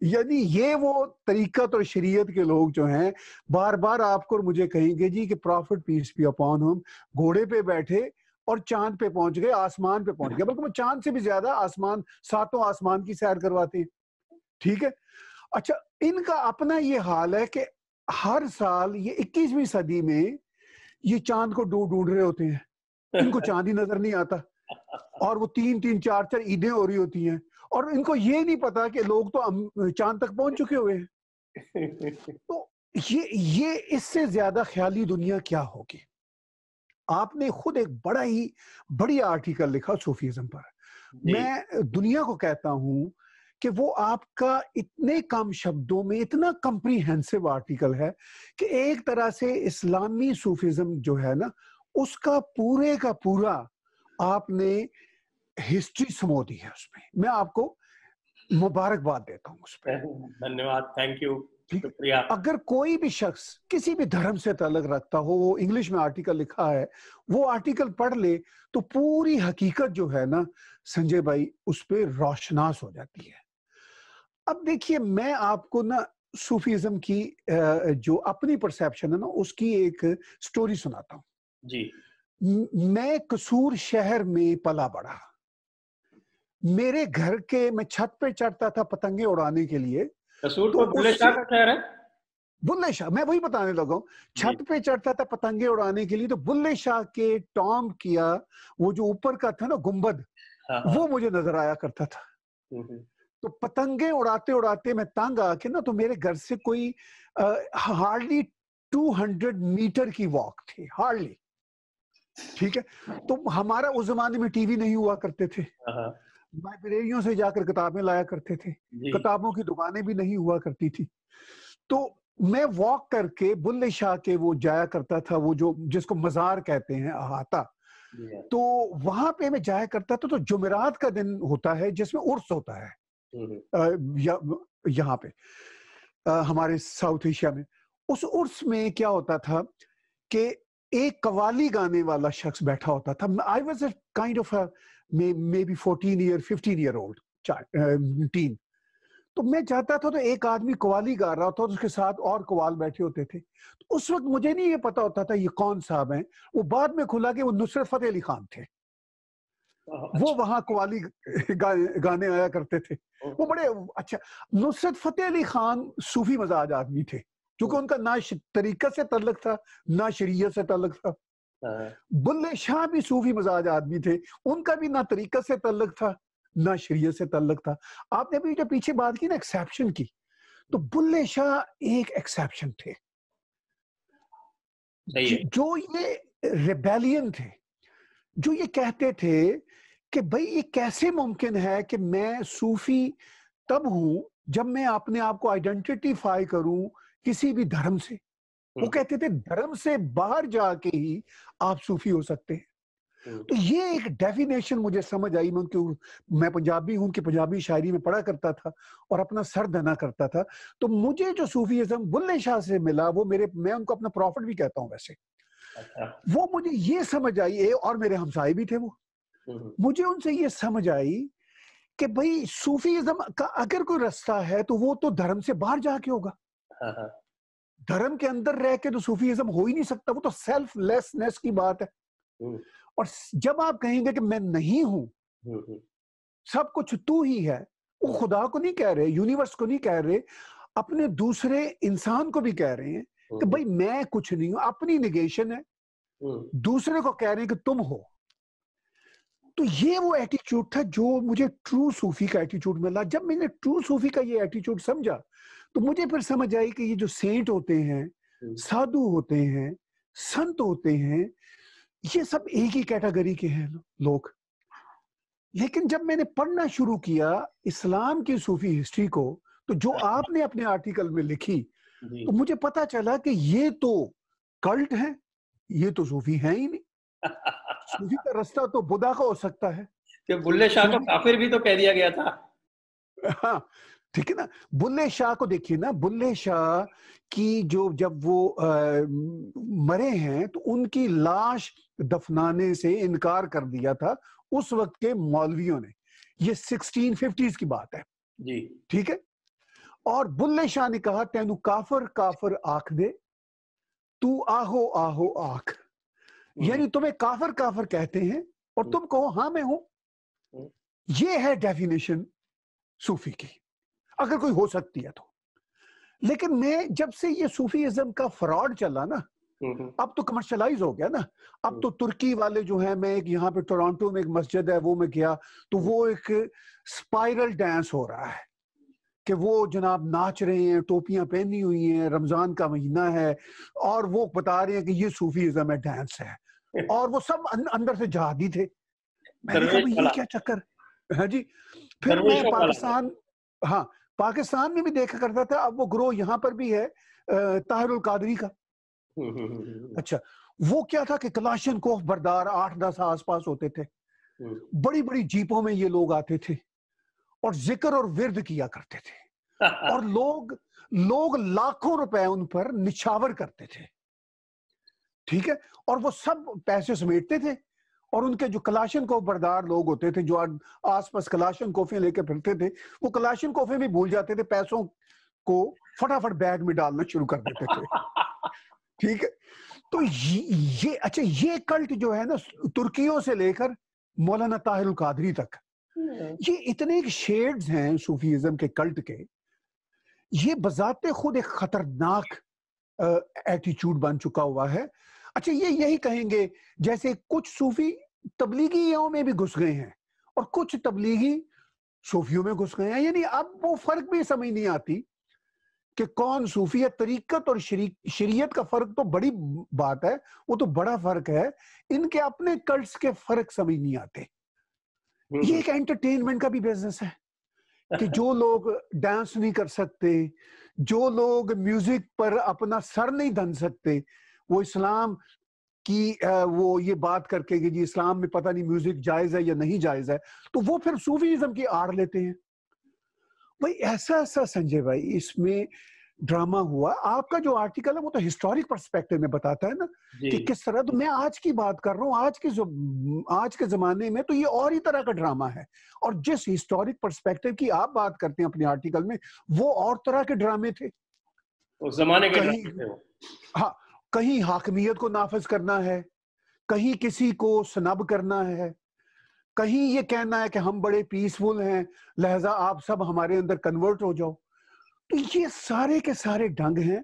یعنی یہ وہ طریقت اور شریعت کے لوگ جو ہیں بار بار آپ کو اور مجھے کہیں گے جی کہ profit piece be upon him گھوڑے پہ بیٹھے اور چاند پہ پہنچ گئے، آسمان پہ پہنچ گئے، بلکہ وہ چاند سے بھی زیادہ آسمان، ساتوں آسمان کی سیر کرواتے ہیں. ٹھیک ہے. اچھا، ان کا اپنا یہ حال ہے کہ ہر سال یہ 21ویں صدی میں یہ چاند کو ڈھونڈ رہے ہوتے ہیں، ان کو چاند ہی نظر نہیں آتا، اور وہ 3 4 عیدیں ہو رہی ہوتی ہیں، اور ان کو یہ نہیں پتا کہ لوگ تو چاند تک پہنچ چکے ہوئے ہیں. تو یہ اس سے زیادہ خیالی دنیا کیا ہوگی؟ آپ نے خود ایک بڑی آرٹیکل لکھا صوفیزم پر. میں دنیا کو کہتا ہوں کہ وہ آپ کا اتنے کم شبدوں میں اتنا کمپریہنسو آرٹیکل ہے کہ ایک طرح سے اسلامی صوفیزم جو ہے نا، اس کا پورے کا پورا آپ نے ہسٹری سمو دی ہے اس میں. میں آپ کو مبارکباد دیتا ہوں اس پہ. دھنیواد، تھینک یو، شکریہ. اگر کوئی بھی شخص کسی بھی دھرم سے تعلق رکھتا ہو، وہ انگلش میں آرٹیکل لکھا ہے، وہ آرٹیکل پڑھ لے تو پوری حقیقت جو ہے نا سنجے بھائی اس پہ روشناس ہو جاتی ہے. اب دیکھیے، میں آپ کو نا صوفیزم کی جو اپنی پرسیپشن ہے نا اس کی ایک سٹوری سناتا ہوں. جی. میں قصور شہر میں پلا بڑھا. میرے گھر کے میں چھت پہ چڑھتا تھا پتنگیں اڑانے کے لیے. قصور تو بلے شاہ کا شہر ہے. بلے شاہ، میں وہی بتانے لگا ہوں. چھت پہ چڑھتا تھا پتنگیں اڑانے کے لیے، تو بلے شاہ کے ٹام کیا وہ جو اوپر کا تھا نا گنبد، وہ مجھے نظر آیا کرتا تھا. تو پتنگیں اڑاتے اڑاتے میں تنگ آ کے نا، تو میرے گھر سے کوئی ہارڈلی 200 میٹر کی واک تھی، ہارڈلی. ٹھیک ہے. تو ہمارا اس زمانے میں ٹی وی نہیں ہوا کرتے تھے، لائبریریوں سے جا کر کتابیں لایا کرتے تھے، کتابوں کی دکانیں بھی نہیں ہوا کرتی تھی. تو میں واک کر کے بلے شاہ کے وہ جایا کرتا تھا، وہ جو جس کو مزار کہتے ہیں، احاطہ. تو وہاں پہ میں جایا کرتا تھا. تو جمعرات کا دن ہوتا ہے جس میں عرس ہوتا ہے یہاں پہ ہمارے ساؤتھ ایشیا میں. اس عرس میں کیا ہوتا تھا کہ ایک قوالی گانے والا شخص بیٹھا ہوتا تھا. I was a kind of a maybe 15 year old teen. تو میں جاتا تھا تو ایک آدمی قوالی گا رہا تھا، اس کے ساتھ اور قوال بیٹھے ہوتے تھے. تو اس وقت مجھے نہیں یہ پتا ہوتا تھا یہ کون صاحب ہیں. وہ بعد میں کھلا کہ وہ نصرت فتح علی خان تھے. وہ وہاں قوالی گانے آیا کرتے تھے. وہ بڑے اچھا. نصرت فتح علی خان صوفی مزاج آدمی تھے، کیونکہ ان کا نہ طریقت سے تعلق تھا نہ شریعت سے تعلق تھا. بلے شاہ بھی صوفی مزاج آدمی تھے، ان کا بھی نہ طریقت سے تعلق تھا نہ شریعت سے تعلق تھا. آپ نے بھی جو پیچھے بات کی نا ایکسیپشن کی، تو بلے شاہ ایک ایکسیپشن تھے جو یہ ریبیلین تھے، جو یہ کہتے تھے کہ بھئی یہ کیسے ممکن ہے کہ میں صوفی تب ہوں جب میں اپنے آپ کو آئیڈینٹیفائی کروں کسی بھی دھرم سے. وہ کہتے تھے دھرم سے باہر جا کے ہی آپ صوفی ہو سکتے ہیں. تو یہ ایک ڈیفینیشن مجھے سمجھ آئی. میں پنجابی ہوں کہ پنجابی شاعری میں پڑھا کرتا تھا اور اپنا سر دھنا کرتا تھا. تو مجھے جو صوفیزم بلے شاہ سے ملا، وہ میں ان کو اپنا پروفٹ بھی کہتا ہوں ویسے. وہ مجھے یہ سمجھ آئی، اور میرے ہمسائے بھی تھے، وہ مجھے ان سے یہ سمجھ آئی کہ بھئی صوفیزم کا اگر کوئی رستہ ہے تو وہ تو دھرم سے باہر جا کے ہوگا. دھرم کے اندر رہ کے تو صوفیزم ہو ہی نہیں سکتا. وہ تو سیلف لیسنس کی بات ہے. اور جب آپ کہیں گے کہ میں نہیں ہوں، سب کچھ تو ہی ہے، وہ خدا کو نہیں کہہ رہے، یونیورس کو نہیں کہہ رہے، اپنے دوسرے انسان کو بھی کہہ رہے ہیں کہ بھئی میں کچھ نہیں ہوں. اپنی نیگیشن ہے، دوسرے کو کہہ رہے ہیں کہ تم ہو. تو یہ وہ ایٹیچیوڈ تھا جو مجھے ٹرو صوفی کا ایٹیچیوڈ ملا. جب میں نے ٹرو صوفی کا یہ ایٹیچیوڈ سمجھا تو مجھے پھر سمجھ آئی کہ یہ جو سینٹ ہوتے ہیں، سادھو ہوتے ہیں، سنت ہوتے ہیں، یہ سب ایک ہی کیٹیگری کے ہیں لوگ. لیکن جب میں نے پڑھنا شروع کیا اسلام کی صوفی ہسٹری کو، تو جو آپ نے اپنے آرٹیکل میں لکھی، تو مجھے پتا چلا کہ یہ تو کلٹ ہے، یہ تو صوفی ہیں ہی نہیں. صوفی کا رستہ تو بدھا کا ہو سکتا ہے. کہ بلے شاہ کو کافر بھی تو کہہ دیا گیا تھا. ہاں ٹھیک ہے نا. بلے شاہ کو دیکھیے نا، بلے شاہ کی جب وہ مرے ہیں تو ان کی لاش دفنانے سے انکار کر دیا تھا اس وقت کے مولویوں نے. یہ 1650s کی بات ہے. جی ٹھیک ہے. اور بلے شاہ نے کہا تینو کافر کافر آکھ دے تو آہو آہو آکھ، یعنی تمہیں کافر کافر کہتے ہیں اور تم کہو ہاں میں ہوں۔ یہ ہے ڈیفینیشن صوفی کی، اگر کوئی ہو سکتی ہے تو۔ لیکن میں جب سے یہ صوفیزم کا فراڈ چلا نا، اب تو کمرشلائز ہو گیا نا، اب تو ترکی والے جو ہیں، میں یہاں پہ ٹورانٹو میں ایک مسجد ہے وہ میں گیا تو وہ ایک سپائرل ڈانس ہو رہا ہے کہ وہ جناب ناچ رہے ہیں، ٹوپیاں پہنی ہوئی ہیں، رمضان کا مہینہ ہے، اور وہ بتا رہے ہیں کہ یہ صوفیزم ہے، ڈانس ہے، اور وہ سب اندر سے جہادی تھے۔ میں نے کہا یہ کیا چکر ہے جی؟ پھر میں پاکستان، ہاں پاکستان میں بھی دیکھا کرتا تھا، اب وہ گروہ یہاں پر بھی ہے طاہر القادری کا۔ اچھا وہ کیا تھا کہ کلاشن کوف بردار 8-10 آس پاس ہوتے تھے، بڑی بڑی جیپوں میں یہ لوگ آتے تھے اور ذکر اور ورد کیا کرتے تھے، اور لوگ لاکھوں روپے ان پر نچھاور کرتے تھے، ٹھیک ہے، اور وہ سب پیسے سمیٹتے تھے، اور ان کے جو کلاشن کوف بردار لوگ ہوتے تھے جو آس پاس کلاشن کوفیں لے کے پھرتے تھے، وہ کلاشن کوفیں بھی بھول جاتے تھے، پیسوں کو فٹافٹ بیگ میں ڈالنا شروع کر دیتے تھے، ٹھیک ہے۔ تو یہ اچھا یہ کلٹ جو ہے نا ترکیوں سے لے کر مولانا طاہر القادری تک، یہ اتنے شیڈز ہیں صوفیزم کے کلٹ کے، یہ بذات خود ایک خطرناک ایٹیچیوڈ بن چکا ہوا ہے۔ اچھا یہ یہی کہیں گے جیسے کچھ صوفی تبلیغیوں میں بھی گھس گئے ہیں اور کچھ تبلیغی صوفیوں میں گھس گئے ہیں، یعنی اب وہ فرق بھی سمجھ نہیں آتی کہ کون صوفی ہے۔ طریقت اور شریعت کا فرق تو بڑی بات ہے، وہ تو بڑا فرق ہے، ان کے اپنے کلٹس کے فرق سمجھ نہیں آتے۔ یہ ایک انٹرٹینمنٹ کا بھی بزنس ہے کہ جو لوگ ڈانس نہیں کر سکتے، جو لوگ میوزک پر اپنا سر نہیں دھن سکتے، وہ اسلام کی وہ یہ بات کر کے کہ جی اسلام میں پتہ نہیں میوزک جائز ہے یا نہیں جائز ہے، تو وہ پھر صوفیزم کی آڑ لیتے ہیں۔ بھائی ایسا سنجے بھائی اس میں ڈرامہ ہوا۔ آپ کا جو آرٹیکل ہے وہ تو ہسٹورک پرسپیکٹو میں بتاتا ہے نا کہ کس طرح، تو میں آج کی بات کر رہا ہوں، آج کے زمانے میں تو یہ اور ہی طرح کا ڈرامہ ہے، اور جس ہسٹورک پرسپیکٹو کی آپ بات کرتے ہیں اپنے آرٹیکل میں وہ اور طرح کے ڈرامے تھے، اس زمانے کے ڈرامے تھے وہ۔ ہاں کہیں حاکمیت کو نافذ کرنا ہے، کہیں کسی کو سنب کرنا ہے، کہیں یہ کہنا ہے کہ ہم بڑے پیسفل ہیں لہذا آپ سب ہمارے اندر کنورٹ ہو جاؤ۔ تو یہ سارے کے سارے ڈھنگ ہیں۔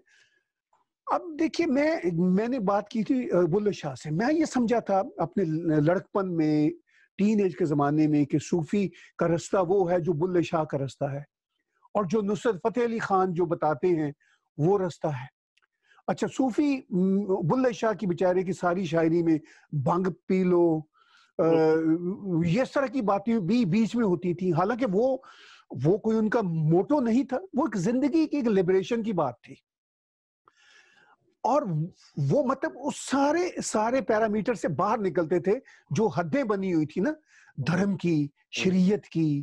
اب دیکھیے میں نے بات کی تھی بلے شاہ سے، میں یہ سمجھا تھا اپنے لڑکپن میں، ٹین ایج کے زمانے میں، کہ صوفی کا رستہ وہ ہے جو بلے شاہ کا رستہ ہے، اور جو نصرت فتح علی خان جو بتاتے ہیں وہ رستہ ہے۔ اچھا صوفی بلے شاہ کی بیچارے کی ساری شاعری میں بھنگ پی لو یہ طرح کی باتیں بھی بیچ میں ہوتی تھی، حالانکہ وہ کوئی ان کا موٹو نہیں تھا، وہ ایک زندگی کی ایک لبریشن کی بات تھی، اور وہ مطلب اس سارے پیرامیٹر سے باہر نکلتے تھے جو حدیں بنی ہوئی تھی نا، دھرم کی، شریعت کی،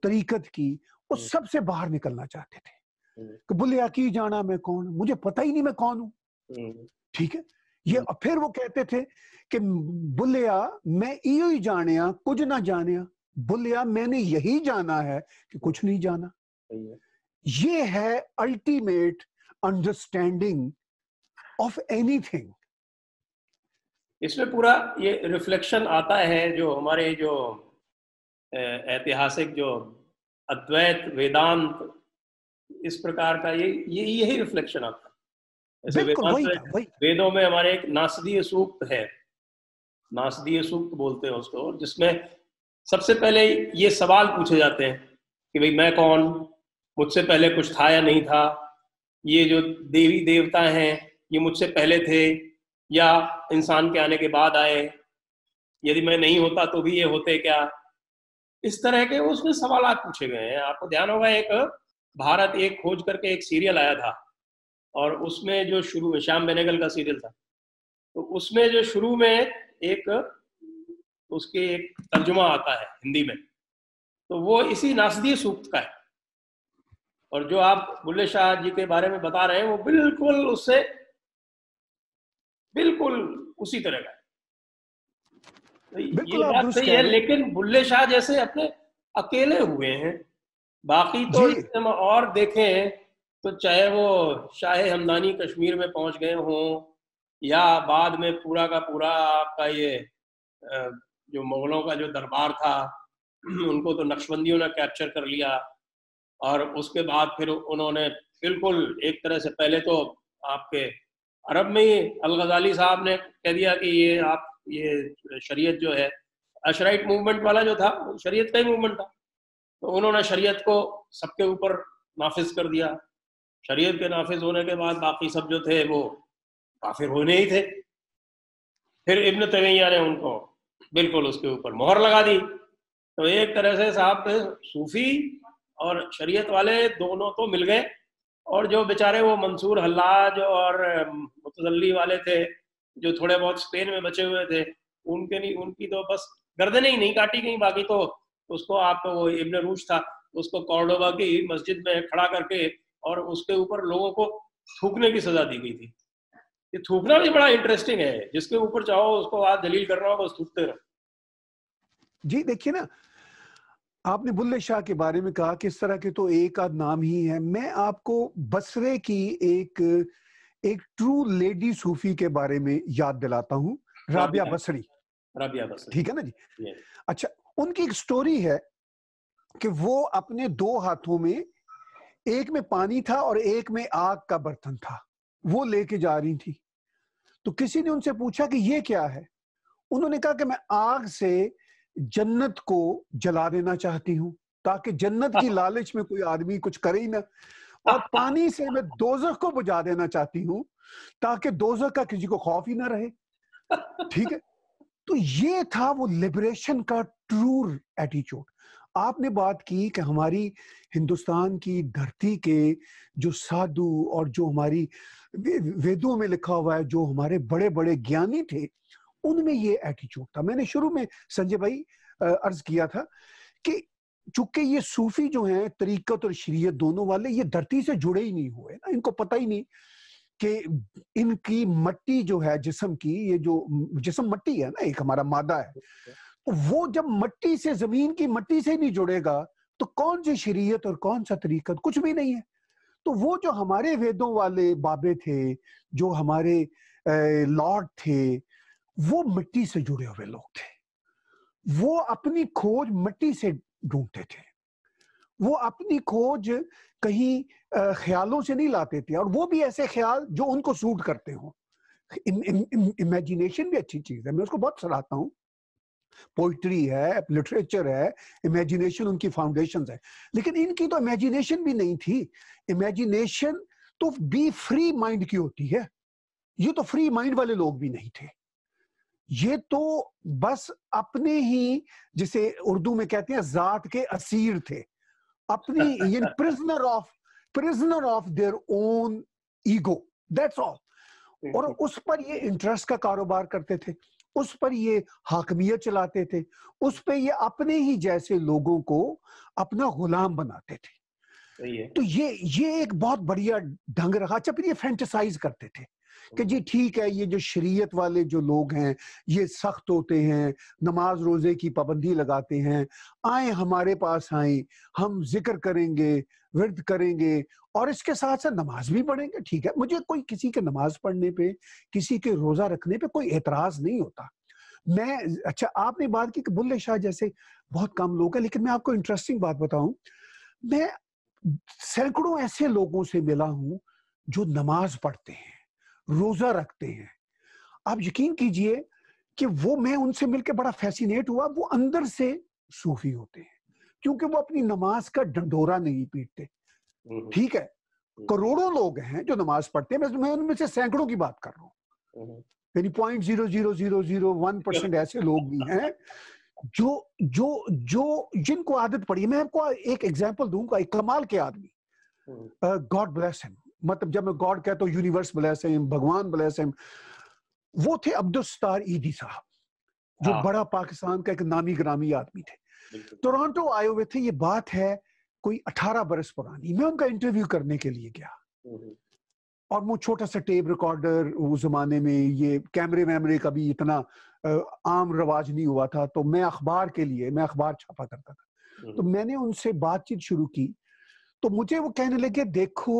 طریقت کی، وہ سب سے باہر نکلنا چاہتے تھے کہ بلیا کی جانا میں کون، مجھے پتہ ہی نہیں میں کون ہوں، ٹھیک ہے۔ یہ پھر وہ کہتے تھے کہ بلیا میں ایو ہی جانیا کچھ نہ جانیا، بلیا میں نے یہی جانا ہے کہ کچھ نہیں جانا۔ یہ ہے ultimate understanding of anything. اس میں پورا یہ ریفلیکشن آتا ہے جو ہمارے جو ایتہاسک جو ادویت ویدانت اس پرکار کا یہی ریفلیکشن آتا ہے۔ ویدوں میں ہمارے ایک ناسدی سوکت ہے، ناسدی سوکت بولتے ہیں اس کو، جس میں سب سے پہلے یہ سوال پوچھے جاتے ہیں کہ بھئی میں کون، مجھ سے پہلے کچھ تھا یا نہیں تھا، یہ جو دیوی دیوتا ہیں یہ مجھ سے پہلے تھے یا انسان کے آنے کے بعد آئے، یدی میں نہیں ہوتا تو بھی یہ ہوتے کیا، اس طرح کے اس میں سوالات پوچھے گئے ہیں۔ آپ کو دھیان ہوگا ایک بھارت ایک کھوج کر کے ایک سیریل آیا تھا، اور اس میں جو شروع میں شیام بینیگل کا سیریل تھا، تو اس میں جو شروع میں ایک اس کے ایک ترجمہ آتا ہے ہندی میں، تو وہ اسی ناسدی سوکت کا ہے، اور جو آپ بلے شاہ جی کے بارے میں بتا رہے ہیں وہ بالکل اس سے بالکل اسی طرح کا ہے۔ یہ بات صحیح ہے، لیکن بلے شاہ جیسے اپنے اکیلے ہوئے ہیں باقی تو اور دیکھیں تو چاہے وہ شاہ ہمدانی کشمیر میں پہنچ گئے ہوں یا بعد میں پورا کا پورا آپ کا یہ جو مغلوں کا جو دربار تھا ان کو تو نقشبندیوں نے کیپچر کر لیا، اور اس کے بعد پھر انہوں نے بالکل ایک طرح سے پہلے تو آپ کے عرب میں ہی الغزالی صاحب نے کہہ دیا کہ یہ آپ یہ شریعت جو ہے، اشرائٹ موومنٹ والا جو تھا شریعت کا ہی موومنٹ تھا، تو انہوں نے شریعت کو سب کے اوپر نافذ کر دیا. شریعت کے نافذ ہونے کے بعد باقی سب جو تھے وہ کافر ہونے ہی تھے. پھر ابن تیمیہ نے ان کو بالکل اس کے اوپر مہر لگا دی. تو ایک طرح سے صاحب صوفی اور شریعت والے دونوں تو مل گئے، اور جو بیچارے وہ منصور حلاج اور متزلی والے تھے جو تھوڑے بہت اسپین میں بچے ہوئے تھے، ان کی تو بس گردنیں ہی نہیں کاٹی گئی. باقی تو اس کو آپ وہ ابن روش تھا، اس کو کورڈوبا کی مسجد میں کھڑا کر کے اور اس کے اوپر لوگوں کو تھوکنے کی سزا دی گئی تھی. یہ تھوکنا بھی بڑا انٹرسٹنگ ہے، جس کے اوپر چاہو اس کو آپ دلیل کر رہا ہو بس تھوکتے رہو. جی دیکھیے نا، آپ نے بلے شاہ کے بارے میں کہا کہ اس طرح کے تو ایک آدھ نام ہی ہے. میں آپ کو بصرے کی ایک ٹرو لیڈی صوفی کے بارے میں یاد دلاتا ہوں، رابعہ بصری. ٹھیک ہے نا جی. اچھا، ان کی ایک سٹوری ہے کہ وہ اپنے 2 ہاتھوں میں، ایک میں پانی تھا اور ایک میں آگ کا برتن تھا، وہ لے کے جا رہی تھی. تو کسی نے ان سے پوچھا کہ یہ کیا ہے؟ انہوں نے کہا کہ میں آگ سے جنت کو جلا دینا چاہتی ہوں تاکہ جنت کی لالچ میں کوئی آدمی کچھ کرے ہی نہ، اور پانی سے میں دوزخ کو بجھا دینا چاہتی ہوں تاکہ دوزخ کا کسی کو خوف ہی نہ رہے. ٹھیک ہے، تو یہ تھا وہ لبریشن کا ٹرو ایٹیچیوڈ. آپ نے بات کی کہ ہماری ہندوستان کی دھرتی کے جو سادھو اور جو ہماری ویدوں میں لکھا ہوا ہے جو ہمارے بڑے بڑے گیانی تھے، ان میں یہ ایٹیچیوڈ تھا. میں نے شروع میں سنجے بھائی عرض کیا تھا کہ چونکہ یہ صوفی جو ہیں طریقت اور شریعت دونوں والے، یہ دھرتی سے جڑے ہی نہیں ہوئے نا، ان کو پتہ ہی نہیں کہ ان کی مٹی جو ہے جسم کی، یہ جو جسم مٹی ہے نا، ایک ہمارا مادہ ہے، وہ جب مٹی سے، زمین کی مٹی سے نہیں جڑے گا تو کون سی شریعت اور کون سا طریقت، کچھ بھی نہیں ہے. تو وہ جو ہمارے ویدوں والے بابے تھے، جو ہمارے لارڈ تھے، وہ مٹی سے جڑے ہوئے لوگ تھے. وہ اپنی کھوج مٹی سے ڈھونڈتے تھے، وہ اپنی کھوج کہیں خیالوں سے نہیں لاتے تھے، اور وہ بھی ایسے خیال جو ان کو سوٹ کرتے ہوں. امیجینیشن بھی اچھی چیز ہے، میں اس کو بہت سراہتا ہوں. پوئٹری ہے، لٹریچر ہے، امیجینیشن ان کی فاؤنڈیشنز ہے. لیکن ان کی تو امیجینیشن بھی نہیں تھی. امیجینیشن تو بی فری مائنڈ کی ہوتی ہے، یہ تو فری مائنڈ والے لوگ بھی نہیں تھے. یہ تو بس اپنے ہی، جسے اردو میں کہتے ہیں ذات کے اسیر تھے، اپنی یہ prisoner of their own ego, that's all. اور اس پر یہ انٹرسٹ کا کاروبار کرتے تھے، اس پر یہ حاکمیت چلاتے تھے، اس پہ یہ اپنے ہی جیسے لوگوں کو اپنا غلام بناتے تھے. تو یہ ایک بہت بڑھیا ڈھنگ رہا. اچھا، پھر یہ فینٹسائز کرتے تھے کہ جی ٹھیک ہے، یہ جو شریعت والے جو لوگ ہیں یہ سخت ہوتے ہیں، نماز روزے کی پابندی لگاتے ہیں، آئیں ہمارے پاس آئیں، ہم ذکر کریں گے، ورد کریں گے، اور اس کے ساتھ ساتھ نماز بھی پڑھیں گے. ٹھیک ہے، مجھے کوئی کسی کے نماز پڑھنے پہ، کسی کے روزہ رکھنے پہ کوئی اعتراض نہیں ہوتا. میں اچھا، آپ نے بات کی کہ بلے شاہ جیسے بہت کم لوگ ہیں، لیکن میں آپ کو انٹرسٹنگ بات بتاؤں، میں سینکڑوں ایسے لوگوں سے ملا ہوں جو نماز پڑھتے ہیں، روزہ رکھتے ہیں. آپ یقین کیجئے کہ وہ، میں ان سے مل کے بڑا فیسینیٹ ہوا، وہ اندر سے صوفی ہوتے ہیں کیونکہ وہ اپنی نماز کا ڈنڈورا نہیں پیٹتے. ٹھیک ہے، کروڑوں لوگ ہیں جو نماز پڑھتے ہیں، میں ان میں سے سینکڑوں کی بات کر رہا ہوں، یعنی 0.00001% ایسے لوگ بھی ہیں جن کو عادت پڑی. میں آپ کو ایک ایگزامپل دوں گا، ایک کمال کے آدمی، گاڈ بلیس ہم، مطلب جب میں گاڈ کہتا ہوں یونیورس بلیس ہم، بھگوان بلیس ہم، وہ تھے عبدالستار ایدی صاحب، جو بڑا پاکستان کا ایک نامی گرامی آدمی تھے. ٹورانٹو آئے ہوئے تھے، یہ بات ہے کوئی 18 برس پرانی. میں ان کا انٹرویو کرنے کے لیے گیا، اور وہ چھوٹا سا ٹیپ ریکارڈر، اس زمانے میں یہ کیمرے ویمرے کا بھی اتنا عام رواج نہیں ہوا تھا، تو میں اخبار کے لیے، میں اخبار چھاپا کرتا تھا. تو میں نے ان سے بات چیت شروع کی تو مجھے وہ کہنے لگے دیکھو،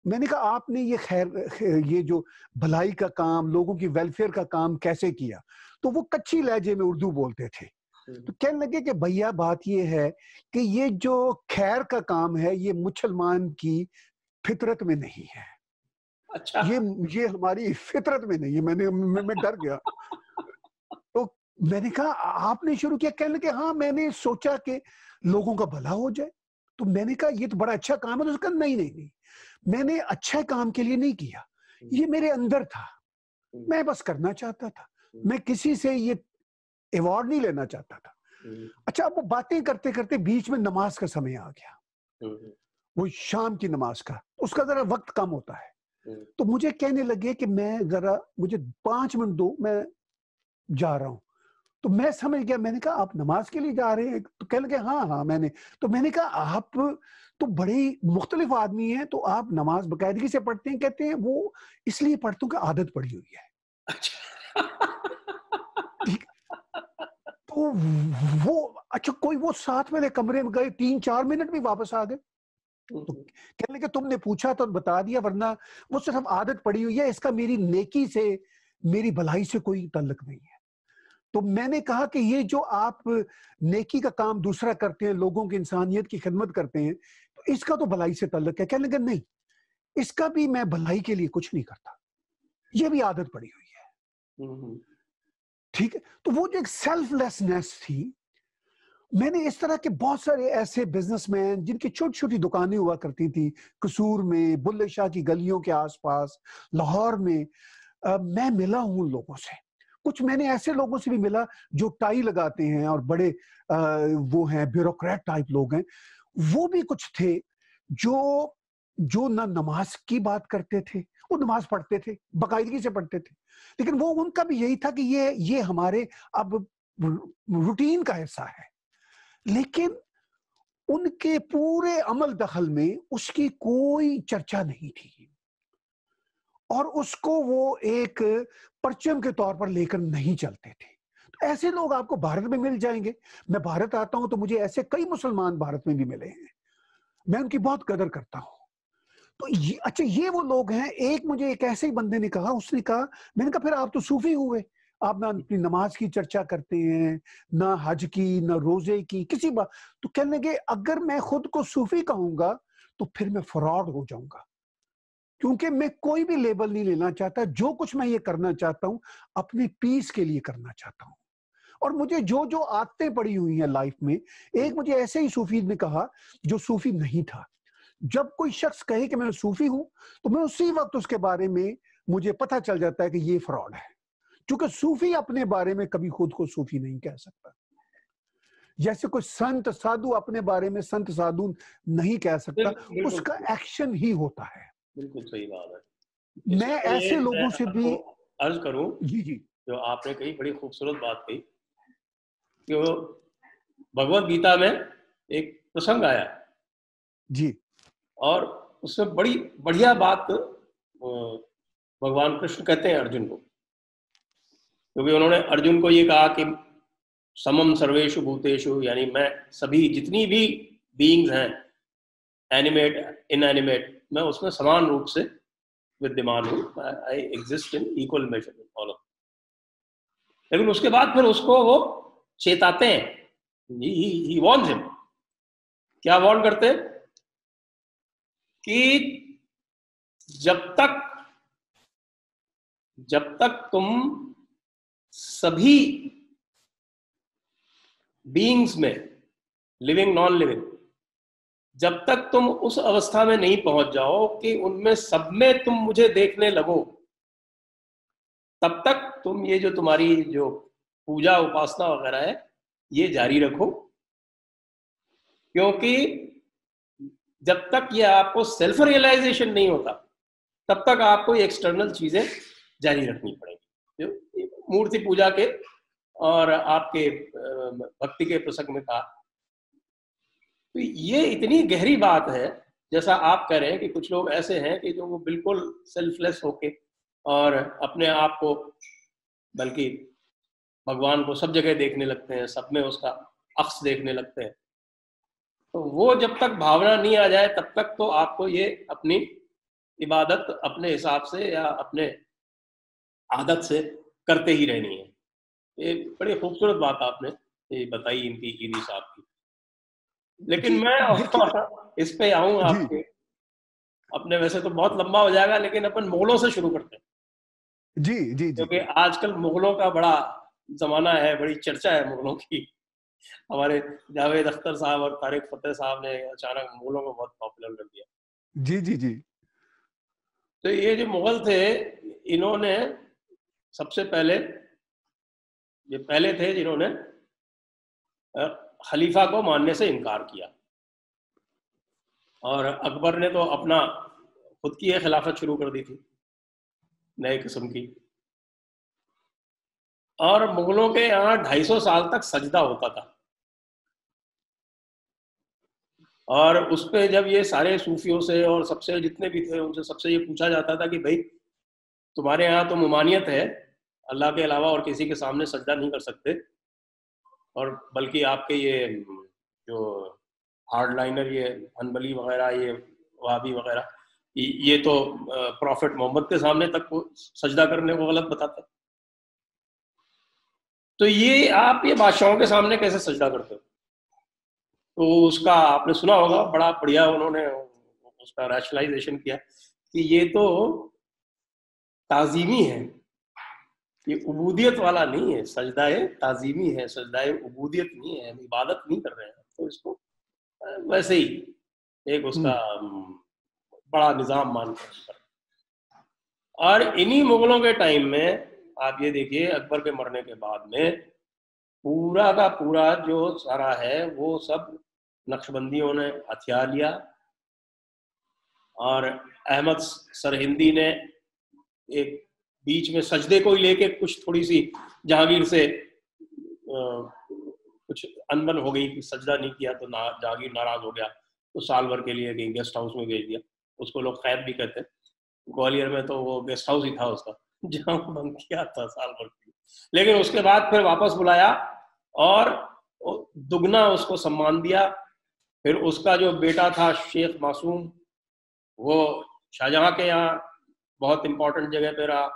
میں نے کہا آپ نے یہ جو بھلائی کا کام، لوگوں کی ویلفیئر کا کام کیسے کیا؟ تو وہ کچی لہجے میں اردو بولتے تھے. تو کہنے لگے کہ بھیا بات یہ ہے کہ یہ جو خیر کا کام ہے یہ مسلمان کی فطرت میں نہیں ہے. اچھا. یہ ہماری فطرت میں نہیں ہے. میں ڈر گیا. تو میں نے کہا آپ نے شروع کیا؟ کہنے لگے ہاں میں نے سوچا کہ لوگوں کا بھلا ہو جائے. تو میں نے کہا یہ تو بڑا اچھا کام ہے. تو اس کا نہیں میں نے اچھا کام کے لیے نہیں کیا، یہ میرے اندر تھا، میں بس کرنا چاہتا تھا، میں کسی سے یہ ایوارڈ نہیں لینا چاہتا تھا. اچھا اب وہ باتیں کرتے کرتے بیچ میں نماز کا سمے آ گیا، وہ شام کی نماز کا، اس کا ذرا وقت کم ہوتا ہے. تو مجھے کہنے لگے کہ مجھے 5 منٹ دو، میں جا رہا ہوں. تو میں سمجھ گیا. میں نے کہا آپ نماز کے لیے جا رہے ہیں؟ تو کہنے لگے ہاں میں نے. تو میں نے کہا آپ تو بڑے مختلف آدمی ہیں، تو آپ نماز باقاعدگی سے پڑھتے ہیں؟ کہتے ہیں وہ اس لیے پڑھتا ہوں کہ عادت پڑی ہوئی ہے. تو اچھا کوئی وہ ساتھ والے کمرے میں گئے 3-4 منٹ میں واپس آ گئے. تو کہنے لگے تم نے پوچھا تو بتا دیا، ورنہ وہ صرف عادت پڑی ہوئی ہے، اس کا میری نیکی سے، میری بھلائی سے کوئی تعلق نہیں ہے. تو میں نے کہا کہ یہ جو آپ نیکی کا کام دوسرا کرتے ہیں، لوگوں کی انسانیت کی خدمت کرتے ہیں، تو اس کا تو بھلائی سے تعلق ہے. کہنے لگے نہیں، اس کا بھی میں بھلائی کے لیے کچھ نہیں کرتا، یہ بھی عادت پڑی ہوئی ہے. ٹھیک ہے. تو وہ جو ایک سیلف لیسنس تھی. میں نے اس طرح کے بہت سارے ایسے بزنس مین جن کی چھوٹی چھوٹی دکانیں ہوا کرتی تھی قصور میں، بلے شاہ کی گلیوں کے آس پاس، لاہور میں، میں ملا ہوں لوگوں سے. کچھ میں نے ایسے لوگوں سے بھی ملا جو ٹائی لگاتے ہیں اور بڑے وہ ہیں بیوروکریٹ ٹائپ لوگ ہیں. وہ بھی کچھ تھے جو نہ نماز کی بات کرتے تھے، وہ نماز پڑھتے تھے، باقاعدگی سے پڑھتے تھے، لیکن وہ ان کا بھی یہی تھا کہ یہ ہمارے اب روٹین کا حصہ ہے. لیکن ان کے پورے عمل دخل میں اس کی کوئی چرچا نہیں تھی، اور اس کو وہ ایک پرچم کے طور پر لے کر نہیں چلتے تھے. تو ایسے لوگ آپ کو بھارت میں مل جائیں گے. میں بھارت آتا ہوں تو مجھے ایسے کئی مسلمان بھارت میں بھی ملے ہیں، میں ان کی بہت قدر کرتا ہوں. تو اچھا یہ وہ لوگ ہیں. مجھے ایک ایسے ہی بندے نے کہا، اس نے کہا، میں نے کہا پھر آپ تو صوفی ہوئے، آپ نہ اپنی نماز کی چرچا کرتے ہیں، نہ حج کی، نہ روزے کی، کسی بات. تو کہنے لگے اگر میں خود کو صوفی کہوں گا تو پھر میں فراڈ ہو جاؤں گا، کیونکہ میں کوئی بھی لیبل نہیں لینا چاہتا. جو کچھ میں یہ کرنا چاہتا ہوں اپنی پیس کے لیے کرنا چاہتا ہوں. اور مجھے جو عادتیں پڑی ہوئی ہیں لائف میں، مجھے ایسے ہی صوفی نے کہا جو صوفی نہیں تھا. جب کوئی شخص کہے کہ میں صوفی ہوں تو میں اسی وقت اس کے بارے میں مجھے پتہ چل جاتا ہے کہ یہ فراڈ ہے، کیونکہ صوفی اپنے بارے میں کبھی خود کو صوفی نہیں کہہ سکتا. جیسے کوئی سنت سادھو اپنے بارے میں سنت سادھو نہیں کہہ سکتا، اس کا ایکشن ہی ہوتا ہے. بالکل صحیح بات ہے. میں ایسے لوگوں سے بھی عرض کروں، جی جو آپ نے کہی بڑی خوبصورت بات کہی کہ بھگوت گیتا میں ایک پرسنگ آیا جی، اور اس میں بڑی بڑھیا بات بھگوان کرشن کہتے ہیں ارجن کو، کیونکہ انہوں نے ارجن کو یہ کہا کہ سمم سرویشو بھوتیشو، یعنی میں سبھی جتنی بھی بینگز ہیں، اینیمیٹ ان اینیمیٹ، میں اس میں سمان روپ سے ودیمان ہوں. I exist in equal measure with all of them. لیکن اس کے بعد پھر اس کو وہ چیتاتے ہیں. He warns him. کیا وارن کرتے کہ جب تک تم سبھی بینگز میں، لیونگ نان لیونگ، جب تک تم اس اوستھا میں نہیں پہنچ جاؤ کہ ان میں سب میں تم مجھے دیکھنے لگو، تب تک تم یہ جو تمہاری جو پوجا اپاسنا وغیرہ ہے یہ جاری رکھو. کیونکہ جب تک یہ آپ کو سیلف ریئلائزیشن نہیں ہوتا تب تک آپ کو یہ ایکسٹرنل چیزیں جاری رکھنی پڑیں گی. مورتی پوجا کے اور آپ کے بھکتی کے پرسنگ میں کہا. تو یہ اتنی گہری بات ہے. جیسا آپ کہہ رہے ہیں کہ کچھ لوگ ایسے ہیں کہ جو وہ بالکل سیلف لیس ہو کے اور اپنے آپ کو، بلکہ بھگوان کو سب جگہ دیکھنے لگتے ہیں، سب میں اس کا عکس دیکھنے لگتے ہیں. تو وہ جب تک بھاونا نہیں آ جائے تب تک تو آپ کو یہ اپنی عبادت اپنے حساب سے یا اپنے عادت سے کرتے ہی رہنی ہے. یہ بڑی خوبصورت بات آپ نے یہ بتائی ان کی عیدی صاحب کی. لیکن میں اس پہ آؤں آپ کے اپنے، ویسے تو بہت لمبا ہو جائے گا لیکن اپن مغلوں سے شروع کرتے ہیں. جی جی جی کیونکہ آج کل مغلوں کا بڑا زمانہ ہے، بڑی چرچا ہے مغلوں کی. ہمارے جاوید اختر صاحب اور طارق فتح صاحب نے اچانک مغلوں کو بہت پاپولر کر دیا. جی جی جی. تو یہ جو مغل تھے انہوں نے سب سے پہلے، یہ پہلے تھے جنہوں نے خلیفہ کو ماننے سے انکار کیا، اور اکبر نے تو اپنا خود کی خلافت شروع کر دی تھی نئے قسم کی. اور مغلوں کے یہاں 250 سال تک سجدہ ہوتا تھا، اور اس پہ جب یہ سارے صوفیوں سے اور سب سے جتنے بھی تھے ان سے سب سے یہ پوچھا جاتا تھا کہ بھائی تمہارے یہاں تو ممانعت ہے، اللہ کے علاوہ اور کسی کے سامنے سجدہ نہیں کر سکتے، اور بلکہ آپ کے یہ جو ہارڈ لائنر یہ حنبلی وغیرہ یہ وہابی وغیرہ یہ تو پروفٹ محمد کے سامنے تک وہ سجدہ کرنے کو غلط بتاتے. تو یہ آپ یہ بادشاہوں کے سامنے کیسے سجدہ کرتے ہو؟ تو اس کا آپ نے سنا ہوگا، بڑا بڑھیا انہوں نے اس کا ریشنلائزیشن کیا کہ یہ تو تعظیمی ہے، یہ عبودیت والا نہیں ہے، سجدہ تعظیمی ہے، سجدہ عبودیت نہیں ہے، عبادت نہیں کر رہے ہیں. تو اس کو ویسے ہی ایک اس کا بڑا نظام مان کر. اور انہی مغلوں کے ٹائم میں آپ یہ دیکھیے اکبر کے مرنے کے بعد میں پورا کا پورا جو سارا ہے وہ سب نقشبندیوں نے ہتھیار لیا، اور احمد سرہندی نے ایک بیچ میں سجدے کو ہی لے کے کچھ تھوڑی سی جہانگیر سے کچھ انبن ہو گئی کہ سجدہ نہیں کیا تو جہانگیر ناراض ہو گیا، تو سال بھر کے لیے کہیں گیسٹ ہاؤس میں بھیج دیا. اس کو لوگ قید بھی کہتے ہیں. گوالیئر میں تو وہ گیسٹ ہاؤس ہی تھا اس کا جہاں بند کیا تھا سال بھر کے لیے. لیکن اس کے بعد پھر واپس بلایا اور دگنا اس کو سمان دیا. پھر اس کا جو بیٹا تھا شیخ معصوم وہ شاہجہاں کے یہاں بہت امپورٹنٹ جگہ پہ رہا.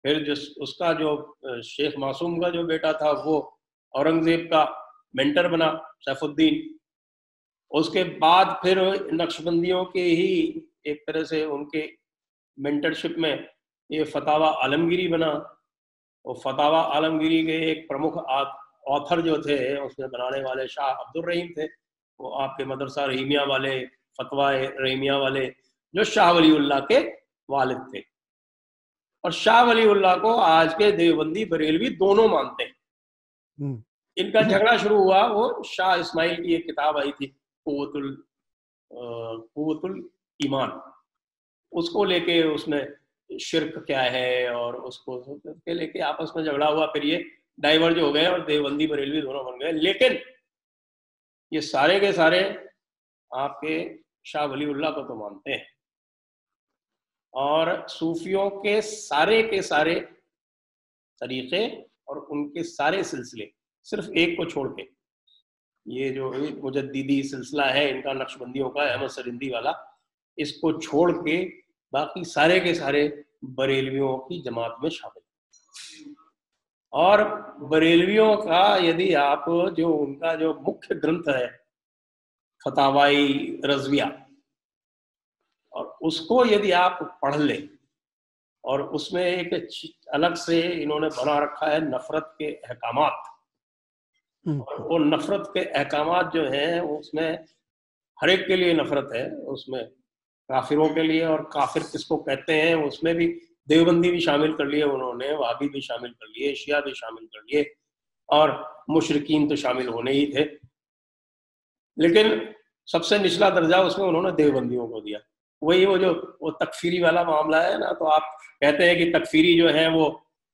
پھر اس کا جو شیخ معصوم کا جو بیٹا تھا وہ اورنگزیب کا مینٹر بنا سیف الدین. اس کے بعد پھر نقشبندیوں کے ہی ایک طرح سے ان کے مینٹرشپ میں یہ فتاوی عالمگیری بنا. وہ فتاوی عالمگیری کے ایک پرمکھ آتھر جو تھے اس میں بنانے والے شاہ عبد الرحیم تھے. وہ آپ کے مدرسہ رحیمیہ والے، فتوی رحیمیہ والے، جو شاہ ولی اللہ کے والد تھے. اور شاہ ولی اللہ کو آج کے دیوبندی بریلوی دونوں مانتے ہیں. ان کا جھگڑا شروع ہوا وہ شاہ اسماعیل کی ایک کتاب آئی تھی قوت الایمان، اس کو لے کے اس میں شرک کیا ہے اور اس کو لے کے آپس میں جھگڑا ہوا. پھر یہ ڈائیورج ہو گئے اور دیوبندی بریلوی دونوں بن گئے. لیکن یہ سارے کے سارے آپ کے شاہ ولی اللہ کو تو مانتے ہیں، اور صوفیوں کے سارے طریقے اور ان کے سارے سلسلے صرف ایک کو چھوڑ کے، یہ جو مجددی سلسلہ ہے ان کا نقشبندیوں کا احمد سرہندی والا، اس کو چھوڑ کے باقی سارے کے سارے بریلویوں کی جماعت میں شامل ہیں. اور بریلویوں کا یدی آپ جو ان کا جو مکھیہ گرنتھ ہے فتاوی رضویہ، اور اس کو یدی آپ پڑھ لیں، اور اس میں ایک الگ سے انہوں نے بنا رکھا ہے نفرت کے احکامات. وہ نفرت کے احکامات جو ہیں اس میں ہر ایک کے لیے نفرت ہے، اس میں کافروں کے لیے، اور کافر کس کو کہتے ہیں اس میں بھی دیوبندی بھی شامل کر لیے انہوں نے، وہابی بھی شامل کر لیے، شیعہ بھی شامل کر لیے، اور مشرکین تو شامل ہونے ہی تھے. لیکن سب سے نچلا درجہ اس میں انہوں نے دیوبندیوں کو دیا. وہی وہ تکفیری والا معاملہ ہے نا. تو آپ کہتے ہیں کہ تکفیری جو ہے وہ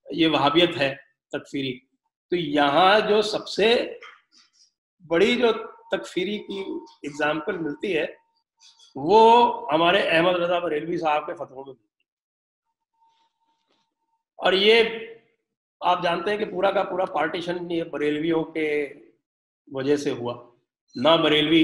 یہ وہابیت ہے تکفیری. تو یہاں جو سب سے بڑی جو تکفیری کی اگزامپل ملتی ہے وہ ہمارے احمد رضا بریلوی صاحب کے فتووں میں ملتی ہے. اور یہ آپ جانتے ہیں کہ پورا کا پورا پارٹیشن یہ بریلویوں کے وجہ سے ہوا. نہ بریلوی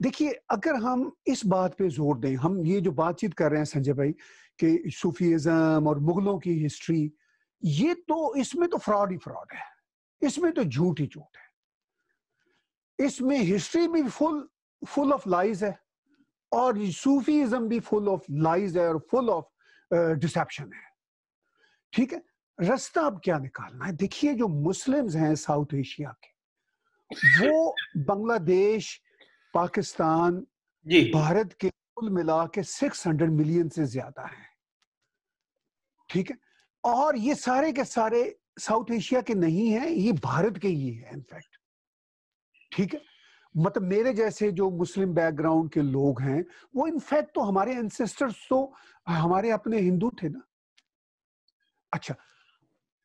دیکھیے اگر ہم اس بات پہ زور دیں، ہم یہ جو بات چیت کر رہے ہیں سنجے بھائی کہ صوفیزم اور مغلوں کی ہسٹری، یہ تو اس میں تو فراڈ ہی فراڈ ہے، اس میں تو جھوٹ ہی جھوٹ ہے، اس میں ہسٹری بھی فل آف لائز ہے اور صوفیزم بھی فل آف لائز ہے اور فل آف ڈسیپشن ہے. ٹھیک ہے، رستہ اب کیا نکالنا ہے؟ دیکھیے جو مسلمز ہیں ساؤتھ ایشیا کے، وہ بنگلہ دیش، پاکستان، جی بھارت کے کل ملا کے 600 ملین سے زیادہ ہیں. ٹھیک ہے، اور یہ سارے کے سارے ساؤتھ ایشیا کے نہیں ہیں، یہ بھارت کے ہی ہیں انفیکٹ. ٹھیک ہے، مطلب میرے جیسے جو مسلم بیک گراؤنڈ کے لوگ ہیں وہ انفیکٹ تو ہمارے انسسٹرز تو ہمارے اپنے ہندو تھے نا. اچھا،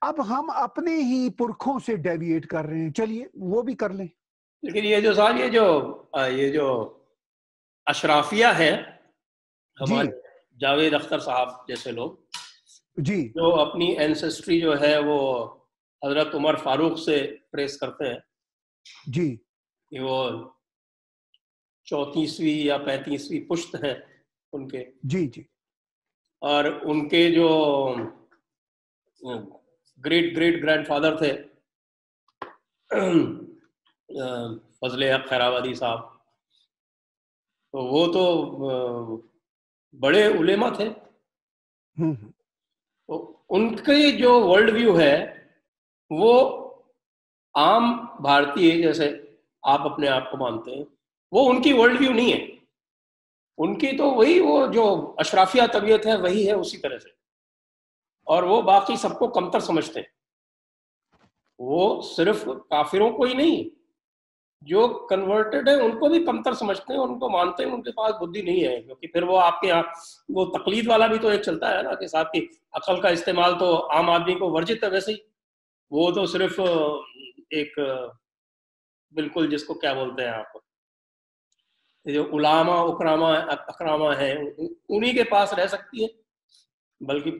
اب ہم اپنے ہی پرکھوں سے ڈیویٹ کر رہے ہیں، چلیے وہ بھی کر لیں. لیکن یہ جو صاحب یہ جو اشرافیہ ہے جی ہمارے جاوید اختر صاحب جیسے لوگ جی جو اپنی اینسسٹری جو ہے وہ حضرت عمر فاروق سے ٹریس کرتے ہیں جی کہ وہ 34ویں یا 35ویں پشت ہیں ان کے، جی جی اور ان کے جو گریٹ گریٹ گرینڈ فادر تھے فضل حق خیرآبادی صاحب، تو وہ تو بڑے علماء تھے. تو ان کی جو ورلڈ ویو ہے وہ عام بھارتی جیسے آپ اپنے آپ کو مانتے ہیں، وہ ان کی ورلڈ ویو نہیں ہے. ان کی تو وہی وہ جو اشرافیہ طبیعت ہے وہی ہے اسی طرح سے، اور وہ باقی سب کو کمتر سمجھتے ہیں. وہ صرف کافروں کو ہی نہیں، جو کنورٹڈ ہیں ان کو بھی کمتر سمجھتے ہیں، ان کو مانتے ہیں ان کے پاس بدھی نہیں ہے. کیونکہ پھر وہ آپ کے یہاں وہ تقلید والا بھی تو ایک چلتا ہے نا کہ صاحب کی عقل کا استعمال تو عام آدمی کو ورجت ہے ویسے ہی، وہ تو صرف ایک بالکل جس کو کیا بولتے ہیں آپ، جو علماء اکراما ہیں انہی کے پاس رہ سکتی ہے. بلکہ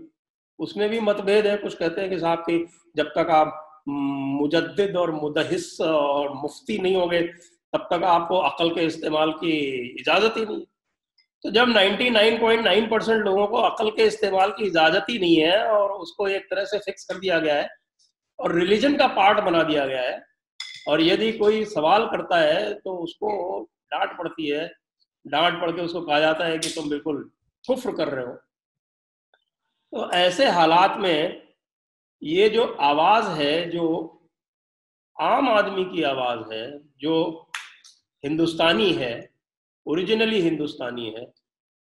اس میں بھی متبھید ہے، کچھ کہتے ہیں کہ صاحب کی جب تک آپ مجدد اور مدہس اور مفتی نہیں ہوگے تب تک آپ کو عقل کے استعمال کی اجازت ہی نہیں. تو جب 99.9% لوگوں کو عقل کے استعمال کی اجازت ہی نہیں ہے اور اس کو ایک طرح سے فکس کر دیا گیا ہے اور ریلیجن کا پارٹ بنا دیا گیا ہے، اور یدی کوئی سوال کرتا ہے تو اس کو ڈانٹ پڑتی ہے، ڈانٹ پڑ کے اس کو کہا جاتا ہے کہ تم بالکل کفر کر رہے ہو. تو ایسے حالات میں یہ جو آواز ہے، جو عام آدمی کی آواز ہے، جو ہندوستانی ہے، اوریجنلی ہندوستانی ہے،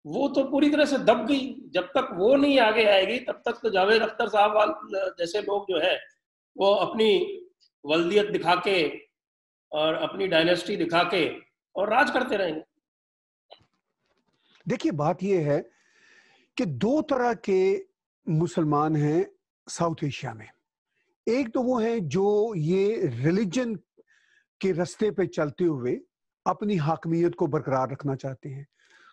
وہ تو پوری طرح سے دب گئی. جب تک وہ نہیں آگے آئے گی تب تک تو جاوید اختر صاحب جیسے لوگ جو ہے وہ اپنی ولدیت دکھا کے اور اپنی ڈائنیسٹی دکھا کے اور راج کرتے رہیں گے. دیکھیے بات یہ ہے کہ دو طرح کے مسلمان ہیں ساؤتھ ایشیا میں. ایک تو وہ ہیں جو یہ ریلیجن کے رستے پہ چلتے ہوئے اپنی حاکمیت کو برقرار رکھنا چاہتے ہیں.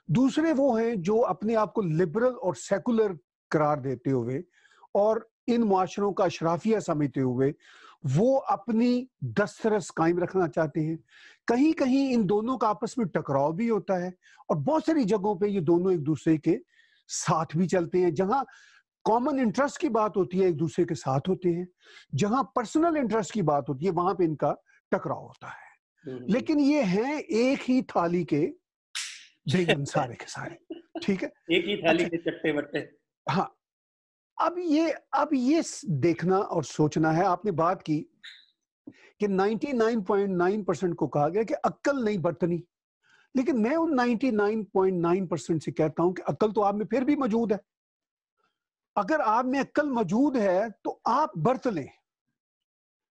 دوسرے وہ ہیں جو اپنے آپ کو لبرل اور سیکولر قرار دیتے ہوئے اور ان معاشروں کا اشرافیہ سمجھتے ہوئے وہ اپنی دسترس قائم رکھنا چاہتے ہیں. کہیں کہیں ان دونوں کا آپس میں ٹکراؤ بھی ہوتا ہے اور بہت ساری جگہوں پہ یہ دونوں ایک دوسرے کے ساتھ بھی چلتے ہیں. جہاں کامن انٹرسٹ کی بات ہوتی ہے ایک دوسرے کے ساتھ ہوتے ہیں، جہاں پرسنل انٹرسٹ کی بات ہوتی ہے وہاں پہ ان کا ٹکراؤ ہوتا ہے. لیکن یہ ہیں ایک ہی تھالی کے بیگن سارے کے سارے. ٹھیک ہے، ایک ہی تھالی کے چٹے بٹے. ہاں، اب یہ دیکھنا اور سوچنا ہے. آپ نے بات کی کہ 99.9% کو کہا گیا کہ عقل نہیں برتنی، لیکن میں ان 99.9% سے کہتا ہوں کہ عقل تو آپ میں پھر بھی موجود ہے. اگر آپ میں عقل موجود ہے تو آپ برت لیں.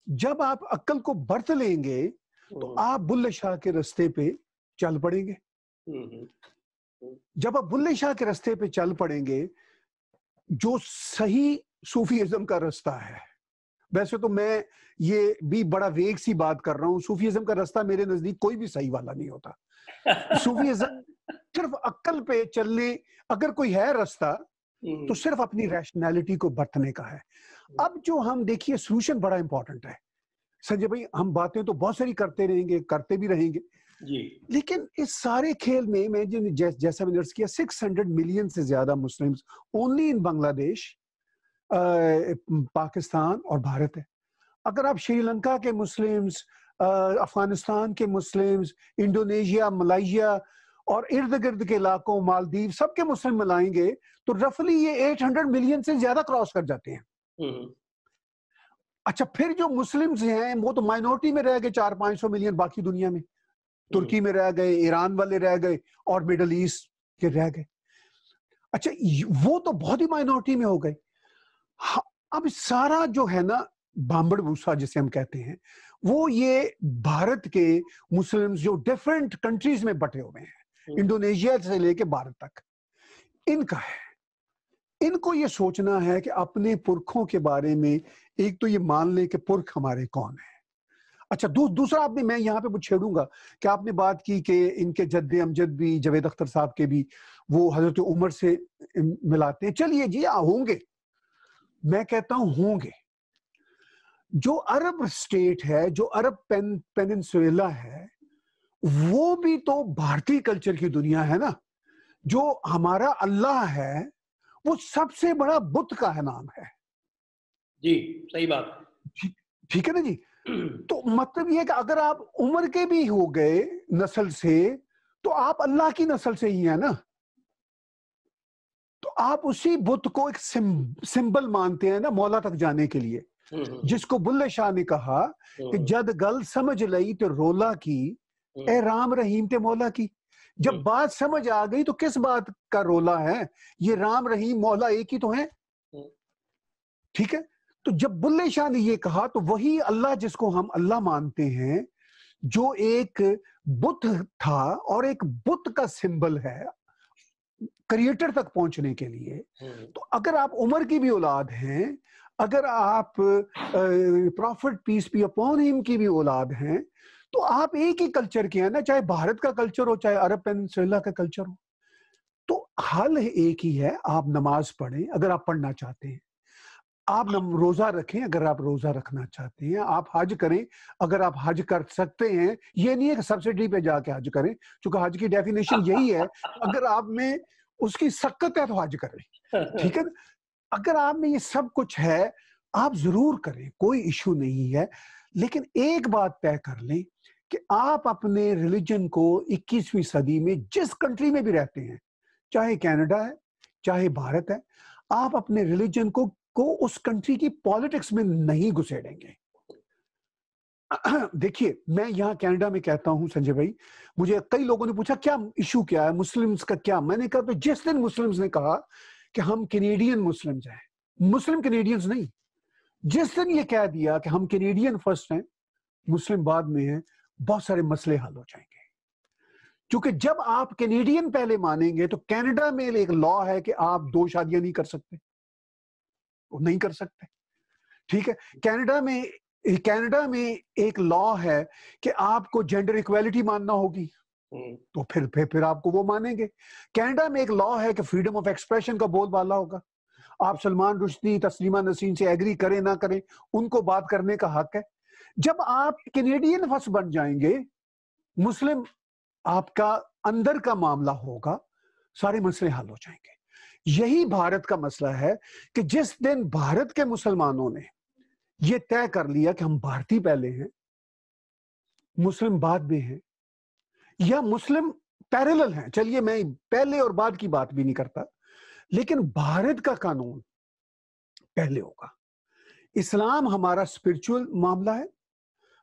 جب آپ عقل کو برت لیں گے تو آپ بلے شاہ کے رستے پہ چل پڑیں گے. جب آپ بلے شاہ کے رستے پہ چل پڑیں گے جو صحیح صوفیزم کا رستہ ہے، ویسے تو میں یہ بھی بڑا ویگ سی بات کر رہا ہوں، صوفیزم کا رستہ میرے نزدیک کوئی بھی صحیح والا نہیں ہوتا. صوفیزم صرف عقل پہ چلنے، اگر کوئی ہے رستہ تو صرف اپنی ریشنالٹی کو برتنے کا ہے. اب جو ہم دیکھیے سولوشن بڑا امپورٹنٹ ہے سنجے بھائی. ہم باتیں تو بہت ساری کرتے رہیں گے، کرتے بھی رہیں گے، جی لیکن اس سارے کھیل میں جیسا میں نے عرض کیا 600 ملین سے زیادہ مسلمز اونلی ان بنگلہ دیش، پاکستان اور بھارت ہے. اگر آپ شری لنکا کے مسلمز، افغانستان کے مسلمز، انڈونیشیا، ملائیشیا اور ارد گرد کے علاقوں، مالدیو، سب کے مسلم ملائیں گے تو رفلی یہ 800 ملین سے زیادہ کراس کر جاتے ہیں. اچھا پھر جو مسلمز ہیں وہ تو مائنورٹی میں رہ گئے 400-500 ملین باقی دنیا میں، ترکی میں رہ گئے، ایران والے رہ گئے اور مڈل ایسٹ کے رہ گئے. اچھا وہ تو بہت ہی مائنورٹی میں ہو گئے. اب سارا جو ہے نا بامبڑ بھوسا جسے ہم کہتے ہیں، وہ یہ بھارت کے مسلمز جو ڈیفرنٹ کنٹریز میں بٹے ہوئے ہیں، انڈونیشیا سے لے کے بھارت تک، ان کا ہے. ان کو یہ سوچنا ہے کہ اپنے پرکھوں کے بارے میں ایک تو یہ مان لے کہ پرکھ ہمارے کون ہیں. اچھا دوسرا آپ نے، میں یہاں پہ کچھ چھیڑوں گا کہ آپ نے بات کی کہ ان کے جد امجد بھی جاوید اختر صاحب کے بھی وہ حضرت عمر سے ملاتے ہیں. چلیے جی ہوں گے، میں کہتا ہوں گے. جو عرب اسٹیٹ ہے، جو عرب پیننسولا ہے، وہ بھی تو بھارتی کلچر کی دنیا ہے نا. جو ہمارا اللہ ہے وہ سب سے بڑا بت کا نام ہے. جی صحیح بات. ٹھیک ہے نا جی. تو مطلب یہ کہ اگر آپ عمر کے بھی ہو گئے نسل سے تو آپ اللہ کی نسل سے ہی ہیں نا. تو آپ اسی بت کو ایک سمبل مانتے ہیں نا مولا تک جانے کے لیے، جس کو بلے شاہ نے کہا کہ جد گل سمجھ لئی تو رولا کی، اے رام رحیم تے مولا کی. جب بات سمجھ آ گئی تو کس بات کا رولا ہے؟ یہ رام رحیم مولا ایک ہی تو ہیں. ٹھیک ہے. تو جب بلے شاہ نے یہ کہا تو وہی اللہ جس کو ہم اللہ مانتے ہیں، جو ایک بت تھا اور ایک بت کا سمبل ہے کریٹر تک پہنچنے کے لیے. تو اگر آپ عمر کی بھی اولاد ہیں، اگر آپ profit piece be upon him کی بھی اولاد ہیں، تو آپ ایک ہی کلچر کے ہیں نا، چاہے بھارت کا کلچر ہو چاہے عرب پیننسولا کا کلچر ہو. تو حل ایک ہی ہے، آپ نماز پڑھیں اگر آپ پڑھنا چاہتے ہیں، آپ روزہ رکھیں اگر آپ روزہ رکھنا چاہتے ہیں، آپ حج کریں اگر آپ حج کر سکتے ہیں. یہ نہیں ہے کہ سبسڈی پہ جا کے حج کریں، چونکہ حج کی ڈیفینیشن یہی ہے اگر آپ میں اس کی سکت ہے تو حج کریں. ٹھیک ہے. اگر آپ میں یہ سب کچھ ہے آپ ضرور کریں، کوئی ایشو نہیں ہے. لیکن ایک بات طے کر لیں کہ آپ اپنے ریلیجن کو 21ویں صدی میں جس کنٹری میں بھی رہتے ہیں، چاہے کینیڈا ہے چاہے بھارت ہے، آپ اپنے ریلیجن کو اس کنٹری کی پالیٹکس میں نہیں گھسیڑیں گے. دیکھیے میں یہاں کینیڈا میں کہتا ہوں سنجے بھائی، مجھے کئی لوگوں نے پوچھا کیا ایشو کیا ہے مسلمز کا کیا. میں نے کہا تو جس دن مسلمز نے کہا کہ ہم کینیڈین مسلمز ہیں، مسلم کینیڈینز نہیں، جس دن یہ کہہ دیا کہ ہم کینیڈین فرسٹ ہیں مسلم بعد میں ہیں، بہت سارے مسئلے حل ہو جائیں گے. کیونکہ جب آپ کینیڈین پہلے مانیں گے تو کینیڈا میں ایک لا ہے کہ آپ 2 شادیاں نہیں کر سکتے، نہیں کر سکتے. ٹھیک ہے. کینیڈا میں ایک لا ہے کہ آپ کو جینڈر ایکویلٹی ماننا ہوگی، تو پھر آپ کو وہ مانیں گے. کینیڈا میں ایک لا ہے کہ فریڈم آف ایکسپریشن کا بول بالا ہوگا. آپ سلمان رشدی، تسلیمہ نسرین سے ایگری کریں نہ کریں، ان کو بات کرنے کا حق ہے. جب آپ کینیڈین فرسٹ بن جائیں گے، مسلم آپ کا اندر کا معاملہ ہوگا، سارے مسئلے حل ہو جائیں گے. یہی بھارت کا مسئلہ ہے کہ جس دن بھارت کے مسلمانوں نے یہ طے کر لیا کہ ہم بھارتی پہلے ہیں مسلم بعد میں ہیں، یا مسلم پیرلل ہیں، چلیے میں پہلے اور بعد کی بات بھی نہیں کرتا، لیکن بھارت کا قانون پہلے ہوگا. اسلام ہمارا اسپرچول معاملہ ہے،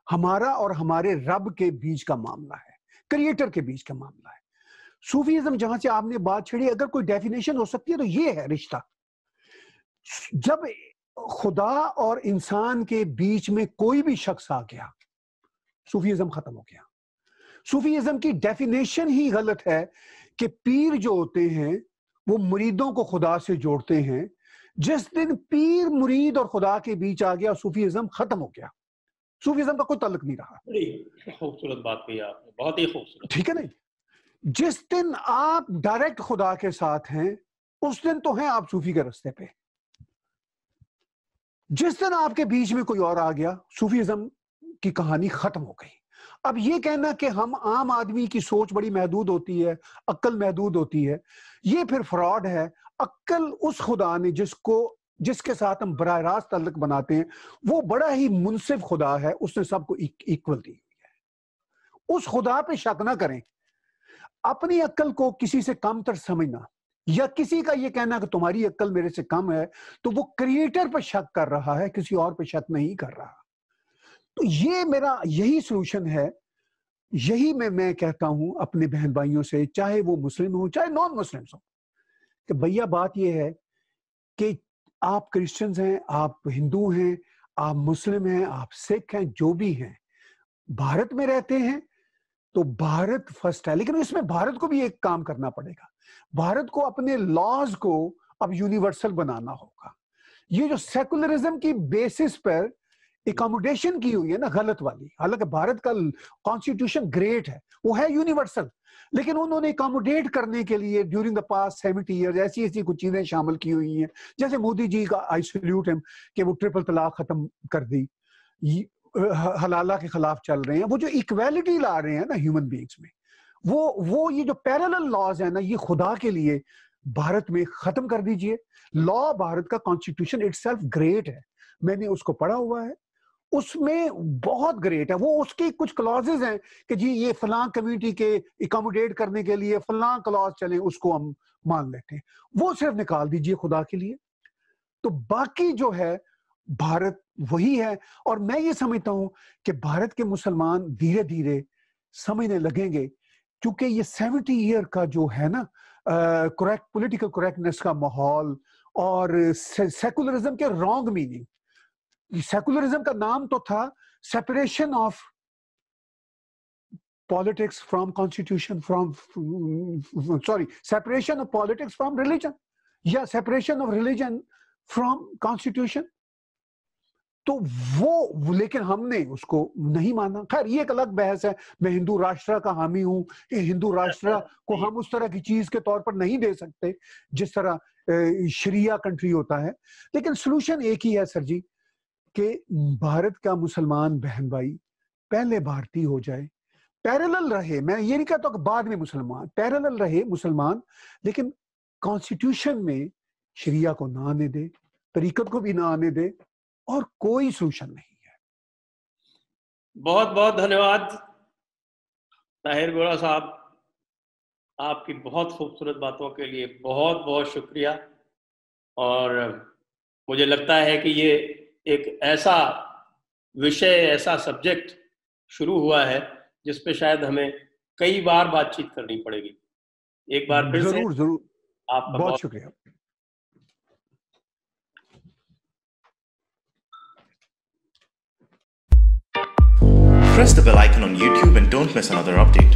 ہمارا اور ہمارے رب کے بیچ کا معاملہ ہے، کریٹر کے بیچ کا معاملہ ہے. صوفیزم جہاں سے آپ نے بات چھڑی، اگر کوئی ڈیفینیشن ہو سکتی ہے تو یہ ہے رشتہ. جب خدا اور انسان کے بیچ میں کوئی بھی شخص آ گیا، صوفیزم ختم ہو گیا. صوفیزم کی ڈیفینیشن ہی غلط ہے کہ پیر جو ہوتے ہیں وہ مریدوں کو خدا سے جوڑتے ہیں. جس دن پیر مرید اور خدا کے بیچ آ گیا صوفیزم ختم ہو گیا، صوفیزم کا کوئی تعلق نہیں رہا. بڑی خوبصورت بات کہی آپ نے، بہت ہی خوبصورت. ٹھیک ہے نا. جس دن آپ ڈائریکٹ خدا کے ساتھ ہیں اس دن تو ہیں آپ صوفی کے رستے پہ. جس دن آپ کے بیچ میں کوئی اور آ گیا صوفیزم کی کہانی ختم ہو گئی. اب یہ کہنا کہ ہم عام آدمی کی سوچ بڑی محدود ہوتی ہے، عقل محدود ہوتی ہے، یہ پھر فراڈ ہے. عقل اس خدا نے جس کے ساتھ ہم براہ راست تعلق بناتے ہیں، وہ بڑا ہی منصف خدا ہے، اس نے سب کو ایکول دی ہوئی ہے. اس خدا پہ شک نہ کریں. اپنی عقل کو کسی سے کم تر سمجھنا یا کسی کا یہ کہنا کہ تمہاری عقل میرے سے کم ہے، تو وہ کریٹر پہ شک کر رہا ہے، کسی اور پہ شک نہیں کر رہا. تو یہ میرا یہی سلوشن ہے. یہی میں کہتا ہوں اپنے بہن بھائیوں سے، چاہے وہ مسلم ہوں چاہے نان مسلم ہوں، کہ بھیا بات یہ ہے کہ آپ کرسچنز ہیں، آپ ہندو ہیں، آپ مسلم ہیں، آپ سکھ ہیں، جو بھی ہیں، بھارت میں رہتے ہیں تو بھارت فرسٹ ہے. لیکن اس میں بھارت کو بھی ایک کام کرنا پڑے گا. بھارت کو اپنے لاز کو اب یونیورسل بنانا ہوگا. یہ جو سیکولرزم کی بیسس پر اکاموڈیشن کی ہوئی ہے نا، غلط والی، حالانکہ بھارت کا کانسٹیٹیوشن گریٹ ہے، وہ ہے یونیورسل، لیکن انہوں نے اکاموڈیٹ کرنے کے لیے ڈیورنگ دا پاسٹ 70 ایئرز ایسی کچھ چیزیں شامل کی ہوئی ہیں. جیسے مودی جی کا آئی سیلیوٹ ہم کہ وہ ٹرپل طلاق ختم کر دی، حلالہ کے خلاف چل رہے ہیں. وہ جو ایکویلٹی لا رہے ہیں نا ہیومن بینگز میں، وہ یہ جو پیرالل لاز ہیں نا، یہ خدا کے لیے بھارت میں ختم کر دیجئے. لا بھارت کا کانسٹیٹیوشن اٹ سیلف گریٹ ہے، میں نے اس کو پڑھا ہوا ہے، اس میں بہت گریٹ ہے. وہ اس کی کچھ کلازز ہیں کہ جی یہ فلاں کمیونٹی کے اکاموڈیٹ کرنے کے لیے فلاں کلاز چلیں، اس کو ہم مان لیتے ہیں. وہ صرف نکال دیجئے خدا کے لیے. تو باقی جو ہے بھارت وہی ہے. اور میں یہ سمجھتا ہوں کہ بھارت کے مسلمان دھیرے دھیرے سمجھنے لگیں گے، کیونکہ یہ 70 ایئر کا جو ہے نا پولیٹیکل کریکٹنس کا ماحول اور سیکولرزم کے رانگ میننگ. سیکولرزم کا نام تو تھا separation of politics from constitution, separation of politics from religion, یا separation of religion from constitution. تو وہ لیکن ہم نے اس کو نہیں مانا. خیر یہ ایک الگ بحث ہے. میں ہندو راشٹرا کا حامی ہوں کہ ہندو راشٹرا کو ہم اس طرح کی چیز کے طور پر نہیں دے سکتے جس طرح شریعہ کنٹری ہوتا ہے. لیکن سلوشن ایک ہی ہے سر جی، کہ بھارت کا مسلمان بہن بھائی پہلے بھارتی ہو جائے، پیرالل رہے. میں یہ نہیں کہتا کہ بعد میں مسلمان، پیرالل رہے مسلمان، لیکن کانسٹیٹیوشن میں شریعہ کو نہ آنے دے، طریقت کو بھی نہ آنے دے، اور کوئی سلوشن نہیں ہے. بہت بہت دھنیواد طاہر گوڑا صاحب، آپ کی بہت خوبصورت باتوں کے لیے بہت بہت شکریہ. اور مجھے لگتا ہے کہ یہ ایک ایسا وشے، ایسا سبجیکٹ شروع ہوا ہے جس پہ شاید ہمیں کئی بار بات چیت کرنی پڑے گی. ایک بار پھر سے ضرور آپ کا بہت شکریہ. Press the bell icon on YouTube and don't miss another update.